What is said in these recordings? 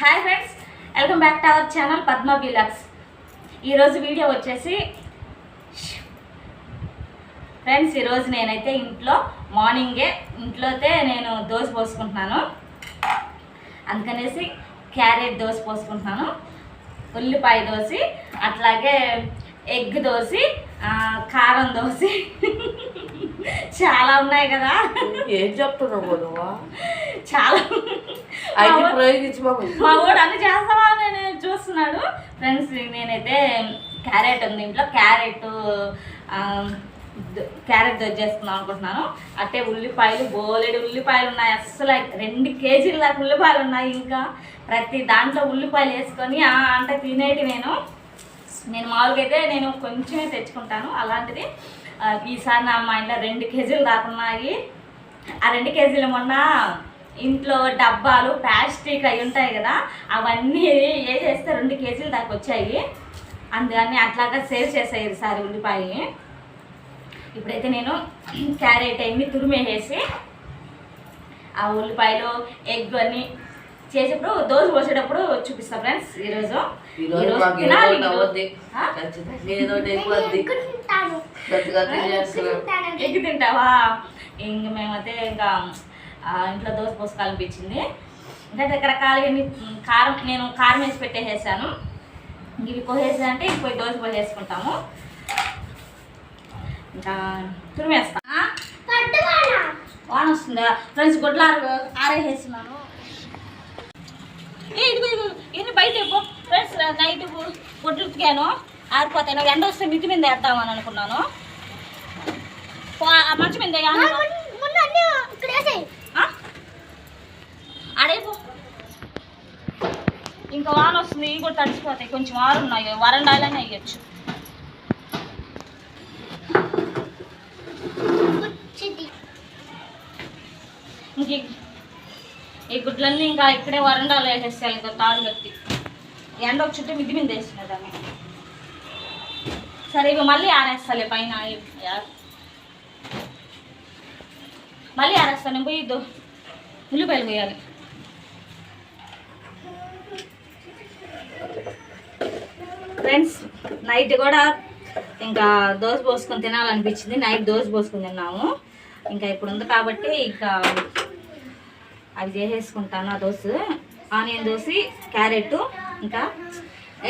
Hi friends, welcome back to our channel Padma B. ఈరోజు video వచ్చేసి friends, ఈరోజు నేనైతే మార్నింగే ఇంట్లోతే నేను దోశ పోసుకుంటున్నాను. అందుకనేసి క్యారెట్ దోశ పోసుకుంటున్నాను, ఉల్లిపాయ దోశ, అట్లాగే ఎగ్ దోశ, కారం దోశ చాలా ఉన్నాయి కదా. ఏం చెప్తున్నావు? చాలా మా వాడు అన్ని చేస్తావా నేను చూస్తున్నాడు. ఫ్రెండ్స్, నేనైతే క్యారెట్ ఉంది ఇంట్లో, క్యారెట్ దొచ్చేస్తున్నాను అనుకుంటున్నాను. అంటే ఉల్లిపాయలు, బోలెడు ఉల్లిపాయలు ఉన్నాయి, అస్సలు 2 కేజీల దాకా ఉల్లిపాయలు ఉన్నాయి. ఇంకా ప్రతి దాంట్లో ఉల్లిపాయలు వేసుకొని అంటే తినేటి నేను మామూలుగా అయితే నేను కొంచెమే తెచ్చుకుంటాను. అలాంటిది ఈసారి మా ఇంట్లో 2 కేజీలు దాకా ఉన్నాయి. ఆ 2 కేజీలు మొన్న ఇంట్లో డబ్బాలు ప్లాస్టిక్ అవి ఉంటాయి కదా, అవన్నీ వేసేస్తే 2 కేజీలు దాకా వచ్చాయి. అందుకని అట్లాగా సేవ్ చేసాయి ఈసారి ఉల్లిపాయ. ఇప్పుడైతే నేను క్యారెట్ అన్ని తురిమేసి ఆ ఉల్లిపాయలు, ఎగ్ అన్నీ చేసేప్పుడు దోశ పోసేటప్పుడు చూపిస్తా ఫ్రెండ్స్. ఈరోజు తినాలి. ఎగ్ తింటావా? ఇంక మేమైతే ఇంకా ఇంట్లో దోశ పోసుకోవాలనిపించింది. ఇంకా రకరకాలుగా నేను కారం వేసి పెట్టేసాను. ఇవి కోసేసి అంటే పోయి దోశ పోసేసుకుంటాము. ఇంకా తురిమేస్తా. వాన వస్తుందా ఫ్రెండ్స్? గుడ్లు ఆరేసేస్తున్నాను. ఇదిగో ఇన్ని బయట ఫ్రెండ్స్, నైట్ గుడ్లు ఉతికాను, ఆరిపోతాయి. నాకు ఎండ వస్తే మిద్ది మీద వేద్దామని అనుకున్నాను. మంచి మీద ఆడైపో. ఇంకా వాన వస్తుంది, ఇవి కూడా తడిసిపోతాయి. కొంచెం ఆరున్నాయి, వరండాలనే వేయచ్చు. ఇంక ఈ గుడ్లన్నీ ఇంకా ఇక్కడే వరండాలో వేసేస్తాయి. ఇంకా తాడు కట్టి ఎండ వచ్చుంటే మిద్ది మీద వేసిన దాన్ని. సరే, ఇవి మళ్ళీ ఆరేస్తాలే పైన. మళ్ళీ ఆరేస్తాను. పోయి ఉల్లిపాయలు పోయాలి. ఫ్రెండ్స్, నైట్ కూడా ఇంకా దోశ పోసుకొని తినాలనిపించింది. నైట్ దోశ పోసుకొని తిన్నాము. ఇంకా ఇప్పుడు ఉంది కాబట్టి ఇంకా అవి చేసేసుకుంటాను. ఆ దోశ, ఆనియన్ దోశ, క్యారెట్, ఇంకా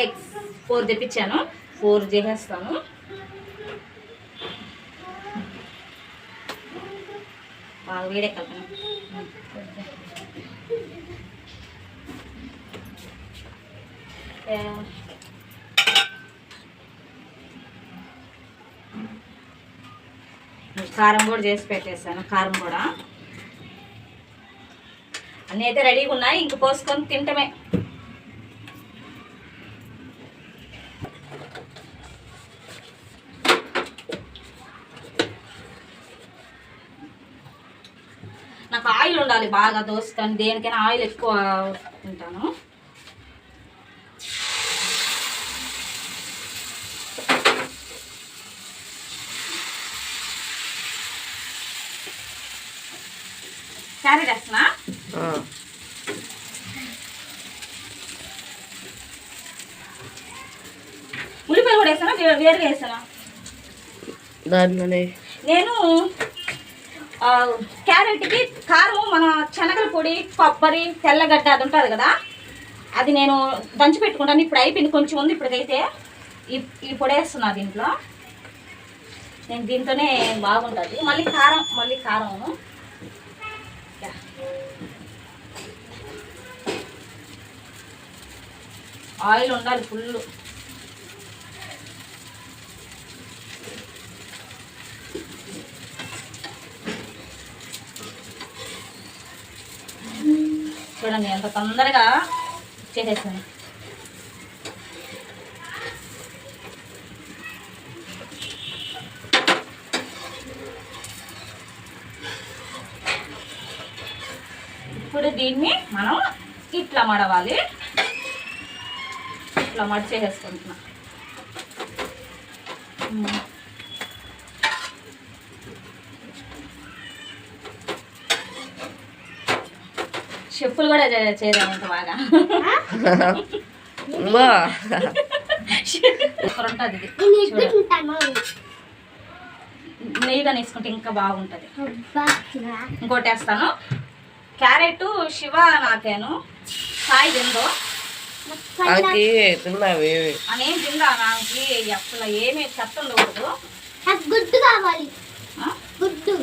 ఎగ్స్ 4 తెప్పించాను. 4 చేసేస్తాను. బాగా వేడెక్కను. కారం కూడా చేసి పెట్టేసాను. కారం కూడా అన్నీ అయితే రెడీగా ఉన్నాయి. ఇంక పోసుకొని తింటమే. నాకు ఆయిల్ ఉండాలి బాగా దోసుకొని, దేనికైనా ఆయిల్ ఎక్కువ తింటాను. క్యారెట్ వేస్తున్నా. ఉల్లిపాయలు కూడా వేస్తానా? వేరుగా వేస్తానా? నేను క్యారెట్కి కారం, మన శనగల పొడి, కొబ్బరి, తెల్లగడ్డ అది ఉంటుంది కదా, అది నేను దంచి పెట్టుకుంటాను. ఇప్పుడు అయిపోయింది, కొంచెం ఉంది. ఇప్పటికైతే ఈ పొడి వేస్తున్నా దీంట్లో. నేను దీంతోనే బాగుంటుంది. మళ్ళీ కారం ఆయిల్ ఉండాలి ఫుల్. చూడండి ఎంత తొందరగా చేసేసాను. ఇప్పుడు దీన్ని మనం ఇట్లా మడవాలి. ఇట్లా మడిచేసేసుకుంటున్నా. చెప్పులు కూడా చేయలేము ఇంత బాగా. ఉంటుంది ఇది నెయ్యిగా వేసుకుంటే ఇంకా బాగుంటుంది. ఇంకోటి వేస్తాను. క్యారెట్ శివ నాకేను సాయి తిందో అనేం తిందా నాకు అసలు ఏమి చెత్త ఉండకూడదు. గుడ్డు కావాలి, గుడ్డు.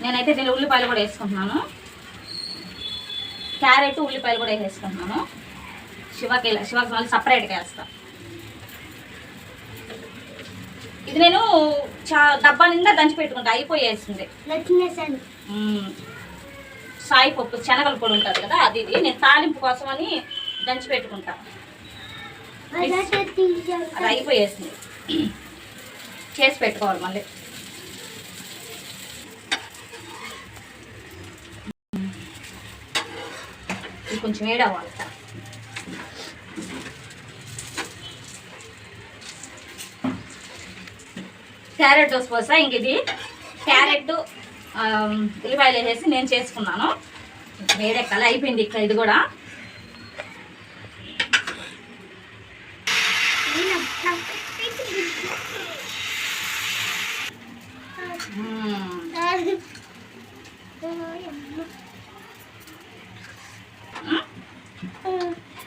నేనైతే దీనిలో ఉల్లిపాయలు కూడా వేసుకుంటున్నాను. క్యారెట్ ఉల్లిపాయలు కూడా వేసుకుంటున్నాను. శివకి మళ్ళీ సపరేట్గా వేస్తా. ఇది నేను డబ్బా నిండా దంచి పెట్టుకుంటా, అయిపోయేసింది. సాయి పప్పు శనగల పొడి ఉంటుంది కదా, అది ఇది నేను తాలింపు కోసం అని దంచి పెట్టుకుంటా. అది అయిపోయేసింది, చేసి పెట్టుకోవాలి మళ్ళీ. ఇది కొంచెం వేడవ్వాలి. క్యారెట్ దోశ పోసా. ఇంక ఇది క్యారెట్ ఉల్లిపాయలు వేసేసి నేను చేసుకున్నాను. వేడెక్కాలి, అయిపోయింది ఇక్కడ ఇది కూడా.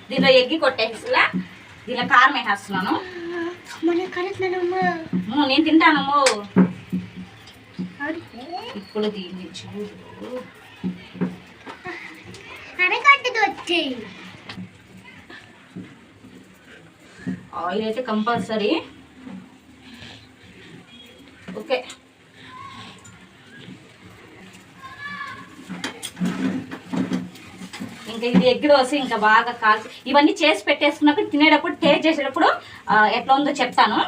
దీనిలో ఎగ్గి కొట్టేసిలా, దీనిలో కారం వేసేస్తున్నాను. నేను తింటానమ్మో. ఇప్పుడు దీన్ని చూడు, ఆయిల్ అయితే కంపల్సరీ. ఓకే, ఇంకా ఇది ఎగ్ దోశ ఇంకా బాగా కాల్చి ఇవన్నీ చేసి పెట్టేసుకున్నప్పుడు తినేటప్పుడు టేస్ట్ చేసేటప్పుడు ఎట్లా ఉందో చెప్తాను.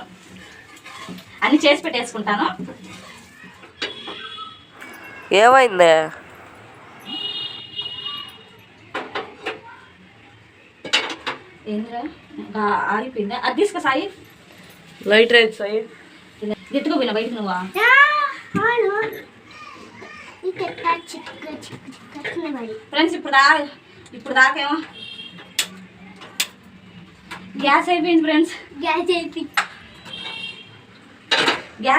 అన్నీ చేసి పెట్టేసుకుంటాను. ఏమైంది? ఏంద్రా ఆరిపోయిందా? అది తీసుకో సాయి. లైట్ రైట్ సాయి ఎత్తుకోపోయినా బయట నువ్వా? ఫ్రెండ్స్ ఇప్పుడు దాకేమో గ్యాస్ అయిపోయింది. ఫ్రెండ్స్ గ్యాస్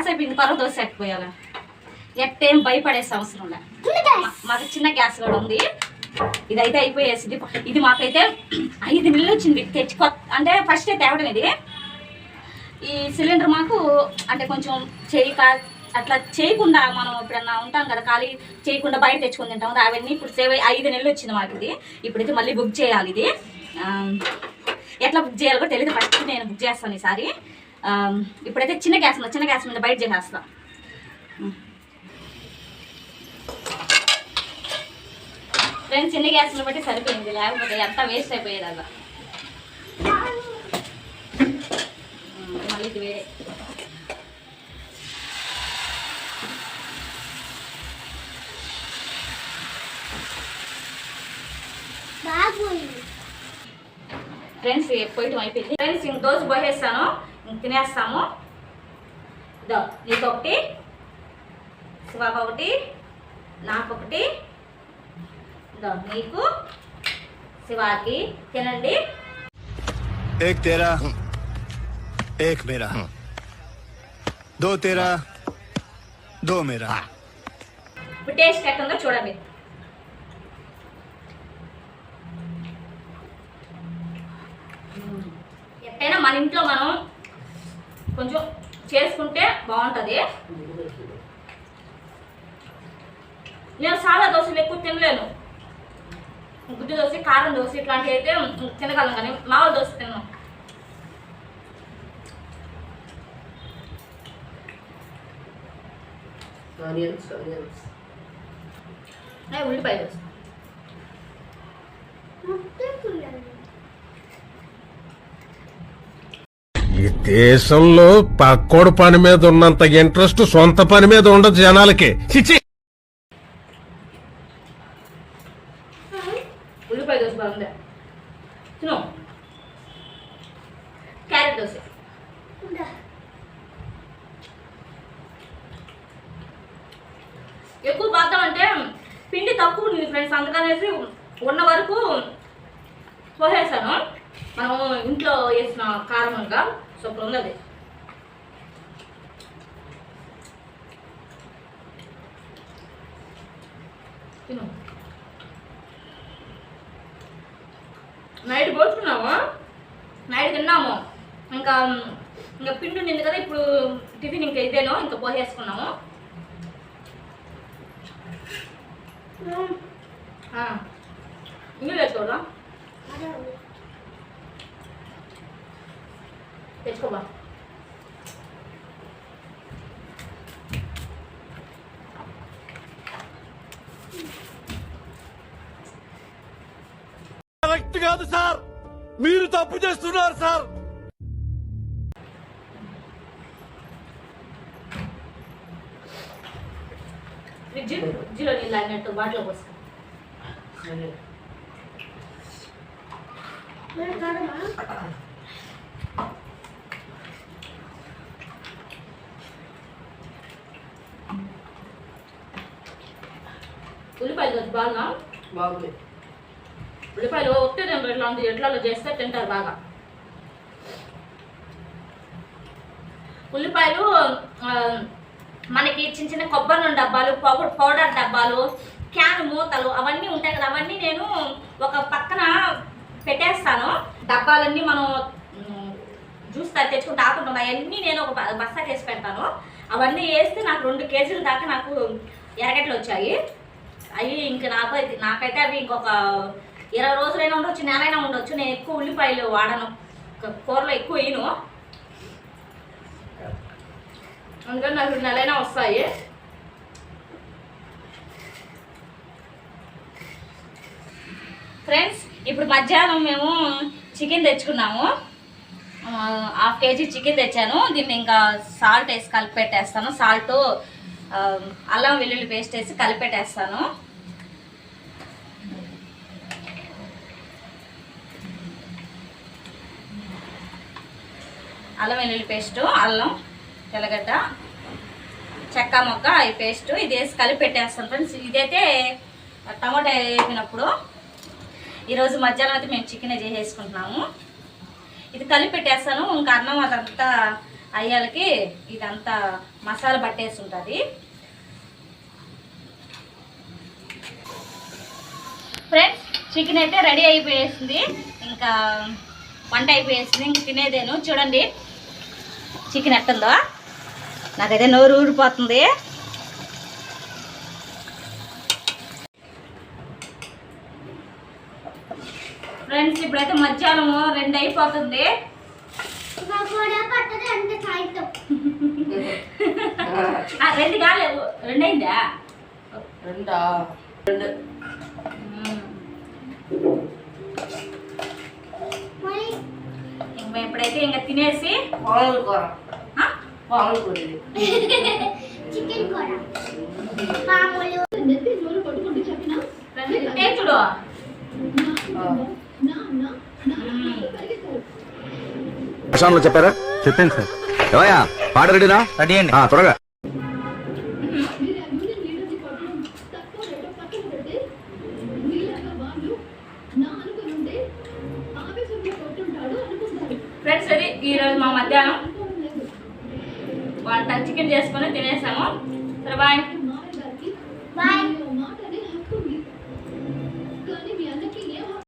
అయిపోయింది. పర్వ దోశ ఎక్కిపోయాలి. ఎట్టేం భయపడేసే అవసరం లే. మాకు చిన్న గ్యాస్ కూడా ఉంది. ఇదైతే అయిపోయేసింది. ఇది మాకైతే 5 నెలలు వచ్చింది తెచ్చుకో. అంటే ఫస్ట్ తేవడం ఇది. ఈ సిలిండర్ మాకు అంటే కొంచెం అట్లా చేయకుండా మనం ఎప్పుడన్నా ఉంటాం కదా, ఖాళీ చేయకుండా బయట తెచ్చుకొని తింటాం కదా, అవన్నీ ఇప్పుడు 5 నెలలు వచ్చింది మాకు ఇది. ఇప్పుడైతే మళ్ళీ బుక్ చేయాలి. ఇది ఎట్లా బుక్ చేయాలో కూడా తెలియదు. ఫస్ట్ నేను బుక్ చేస్తాను ఈసారి. ఇప్పుడైతే చిన్న గ్యాస్ మీద బయట చేసేస్తాను. ఫ్రెండ్స్ చిన్న గ్యాస్ని బట్టి సరిపోయింది, లేకపోతే ఎంత వేస్ట్ అయిపోయేది అలా. మళ్ళీ ఇది వేరే. ఫ్రెండ్స్ పోయటం అయిపోయింది. ఫ్రెండ్స్ ఇంక దోశ పోసేస్తాను, ఇంక తినేస్తాము. ఇదో నీకొకటి, శివాకు ఒకటి, నాకొకటి, ఇదో నీకు, శివాకి. తినండి. एक तेरा एक मेरा, दो तेरा दो मेरा. ఇప్పుడు టేస్ట్ ఎట్టుందో చూడండి. ఎట్టైనా మన ఇంట్లో మనం కొంచెం చేసుకుంటే బాగుంటుంది. నేను సాదా దోశలు ఎక్కువ తినలేను. గుడ్డు దోశ, కారం దోశ ఇట్లాంటివి అయితే తినగలను, కానీ మామూలు దోశ తిన్నాను. ఉల్లిపాయ దోశ. ఈ దేశంలో పక్కోడు పని మీద ఉన్నంత ఇంట్రెస్ట్ సొంత పని మీద ఉండదు జనాలకి. చిచి. ఉల్లిపాయ దోశ బాగుందా? తిను. క్యారెట్ దోశ. అంటే పిండి తక్కువ ఉంది ఫ్రెండ్స్, అందుకనేసి ఉన్న వరకు పోసేసాను. మనం ఇంట్లో వేసిన కారం ఇంకా సూపర్ ఉంది అది. తిను. నైట్ పోసుకున్నాము, నైట్ తిన్నాము. ఇంకా పిండి ఉండింది కదా, ఇప్పుడు టిఫిన్ ఇంకా ఇదేనో ఇంకా పోసేసుకున్నాము. ఇంగ్లీష్ తెచ్చుకోవడం తెచ్చుకోబా. కరెక్ట్ కాదు సార్, మీరు తప్పు చేస్తున్నారు సార్. ఫ్రిడ్జ్లో నీళ్ళు అన్నట్టు బాటిలో పోసుకో. ఉల్లిపాయలు వచ్చి బాగా బాగుంది. ఉల్లిపాయలు ఒకటే తింటారు, ఇట్లాంటి ఎట్లలో చేస్తే తింటారు బాగా. ఉల్లిపాయలు మనకి చిన్న చిన్న కొబ్బరి నూనె డబ్బాలు, పౌడర్ డబ్బాలు, క్యాన్ మూతలు అవన్నీ ఉంటాయి కదా, అవన్నీ నేను ఒక పక్కన పెట్టేస్తాను. డబ్బాలన్నీ మనం జ్యూస్ తెచ్చుకుంటే ఆకుంటున్నా, అవన్నీ నేను ఒక బస్తాకి వేసి పెడతాను. అవన్నీ వేస్తే నాకు 2 కేజీల దాకా నాకు ఎరగట్లు వచ్చాయి. అవి ఇంకా నాకైతే అవి ఇంకొక 20 రోజులైనా ఉండొచ్చు, నెలైనా ఉండొచ్చు. నేను ఎక్కువ ఉల్లిపాయలు వాడను, కూరలో ఎక్కువ వేయను, అందుకని నాకు నెలైనా వస్తాయి. ఫ్రెండ్స్, ఇప్పుడు మధ్యాహ్నం మేము చికెన్ తెచ్చుకున్నాము. 1/2 కేజీ చికెన్ తెచ్చాను. దీన్ని ఇంకా సాల్ట్ వేసి కలిపెట్టేస్తాను. సాల్ట్, అల్లం వెల్లుల్లి పేస్ట్ వేసి కలిపెట్టేస్తాను. అల్లం వెల్లుల్లి పేస్టు, అల్లం, తెల్లగడ్డ, చెక్క మొక్క, ఈ పేస్టు ఇది వేసి కలిపి పెట్టేస్తాను ఫ్రెండ్స్. ఇదైతే టమాటా వేపినప్పుడు. ఈరోజు మధ్యాహ్నం అయితే మేము చికెన్ చేసేసుకుంటున్నాము. ఇది కలిపి పెట్టేస్తాను. ఇంకా అన్నం అదంతా అయ్యాలకి ఇదంతా మసాలా పట్టేసి ఉంటుంది. ఫ్రెండ్స్, చికెన్ అయితే రెడీ అయిపోయేసింది, ఇంకా వంట అయిపోయేసింది, ఇంక తినేదేను. చూడండి చికెన్ ఎట్టుందో, నాకైతే నోరు ఊరిపోతుంది. ఫ్రెండ్స్, ఇప్పుడైతే మధ్యాహ్నం 2 అయిపోతుంది. 2 కాలేవు, 2 అయిందా? 2 ఇంకా ఇప్పుడైతే ఇంకా తినేసి మామూలు కూర, మామూలు కూర, చికెన్ కూర మామూలు చూడు. ప్రశాంత్లో చెప్పారా? చెప్పాను సార్. ఏవయ్యా, పాట రెడీనా? రెడీ అండి. త్వరగా. ఫ్రెండ్స్, అది ఈరోజు మా మధ్యాహ్నం వంట చికెన్ చేసుకొని తినేసాము. సరే, బాయ్ బాయ్.